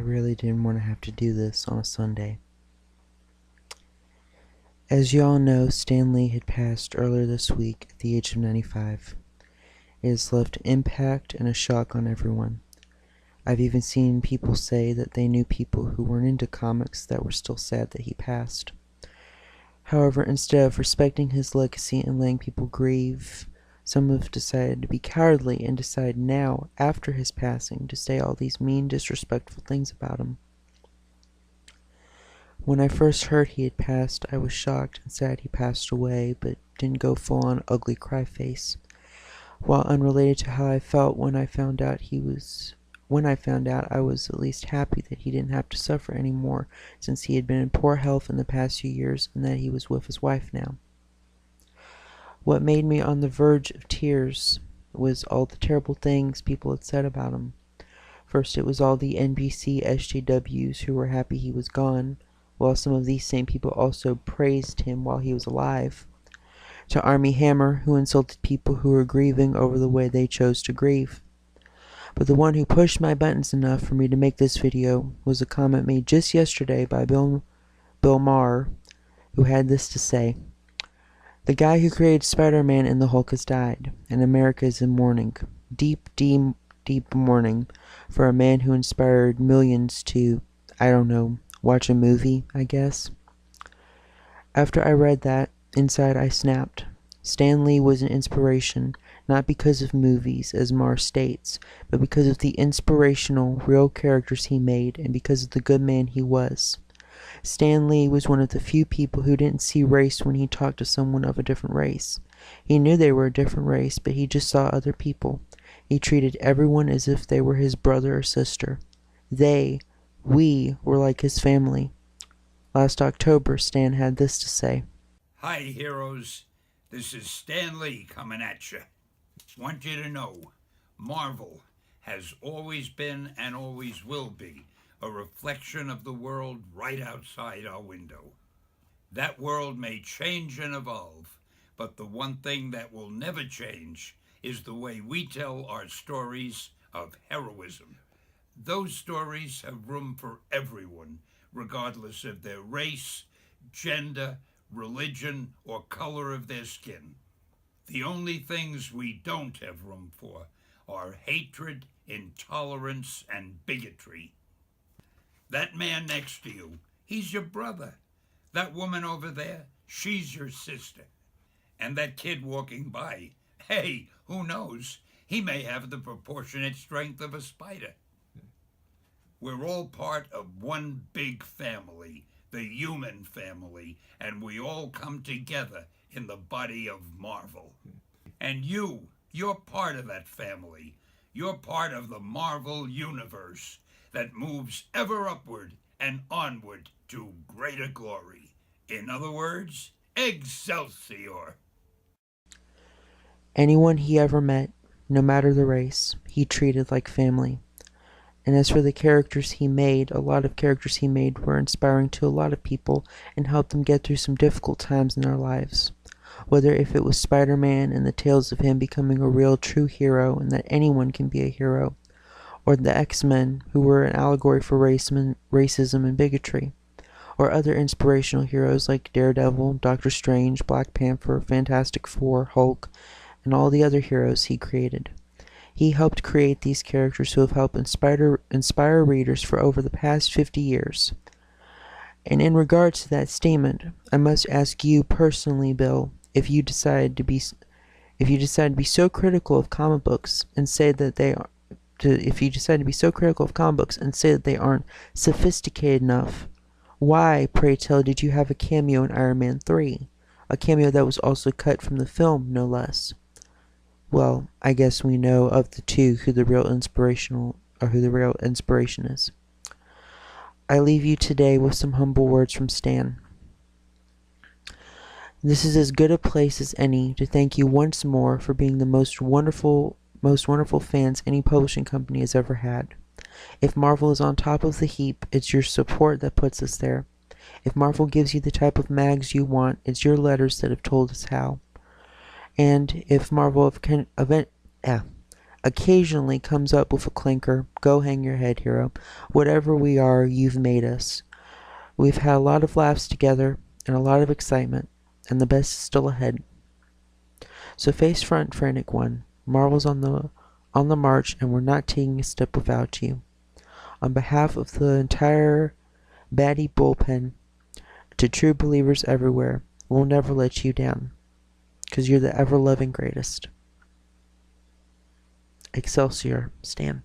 really didn't want to have to do this on a Sunday. As you all know, Stan Lee had passed earlier this week at the age of 95. It has left impact and a shock on everyone. I've even seen people say that they knew people who weren't into comics that were still sad that he passed. However, instead of respecting his legacy and letting people grieve, some have decided to be cowardly and decide now, after his passing, to say all these mean, disrespectful things about him. When I first heard he had passed, I was shocked and sad he passed away, but didn't go full-on ugly cry face. While unrelated to how I felt when I found out, I was at least happy that he didn't have to suffer anymore, since he had been in poor health in the past few years and that he was with his wife now. What made me on the verge of tears was all the terrible things people had said about him. First, it was all the NBC SJWs who were happy he was gone, while some of these same people also praised him while he was alive. To Armie Hammer, who insulted people who were grieving over the way they chose to grieve. But the one who pushed my buttons enough for me to make this video was a comment made just yesterday by Bill Maher, who had this to say: "The guy who created Spider-Man and the Hulk has died, and America is in mourning. Deep, deep, deep mourning for a man who inspired millions to, I don't know, watch a movie, I guess." After I read that, inside I snapped. Stan Lee was an inspiration, not because of movies, as Maher states, but because of the inspirational, real characters he made, and because of the good man he was. Stan Lee was one of the few people who didn't see race when he talked to someone of a different race. He knew they were a different race, but he just saw other people. He treated everyone as if they were his brother or sister. We were like his family. Last October, Stan had this to say: "Hi, heroes. This is Stan Lee coming at you. Want you to know, Marvel has always been and always will be a reflection of the world right outside our window. That world may change and evolve, but the one thing that will never change is the way we tell our stories of heroism. Those stories have room for everyone, regardless of their race, gender, religion, or color of their skin. The only things we don't have room for are hatred, intolerance, and bigotry. That man next to you, he's your brother. That woman over there, she's your sister. And that kid walking by, hey, who knows? He may have the proportionate strength of a spider. We're all part of one big family, the human family, and we all come together in the body of Marvel. And you're part of that family. You're part of the Marvel universe that moves ever upward and onward to greater glory. In other words, Excelsior." Anyone he ever met, no matter the race, he treated like family. And as for the characters he made, a lot of characters he made were inspiring to a lot of people and helped them get through some difficult times in their lives. Whether if it was Spider-Man and the tales of him becoming a real true hero and that anyone can be a hero, or the X-Men, who were an allegory for racism and bigotry, or other inspirational heroes like Daredevil, Doctor Strange, Black Panther, Fantastic Four, Hulk, and all the other heroes he created. He helped create these characters who have helped inspire readers for over the past 50 years. And in regards to that statement, I must ask you personally, Bill, if you decide to be so critical of comic books and say that they aren't sophisticated enough, why, pray tell, did you have a cameo in Iron Man 3? A cameo that was also cut from the film, no less. Well, I guess we know of the two who the real inspiration is. I leave you today with some humble words from Stan. This is as good a place as any to thank you once more for being the most wonderful fans any publishing company has ever had. If Marvel is on top of the heap, it's your support that puts us there. If Marvel gives you the type of mags you want, it's your letters that have told us how. And if Marvel occasionally comes up with a clinker. Go hang your head, hero. Whatever we are, you've made us. We've had a lot of laughs together and a lot of excitement, and the best is still ahead. So face front, frantic one. Marvel's on the march, and we're not taking a step without you. On behalf of the entire Batty bullpen, to true believers everywhere, we'll never let you down, 'cause you're the ever-loving greatest. Excelsior, Stan.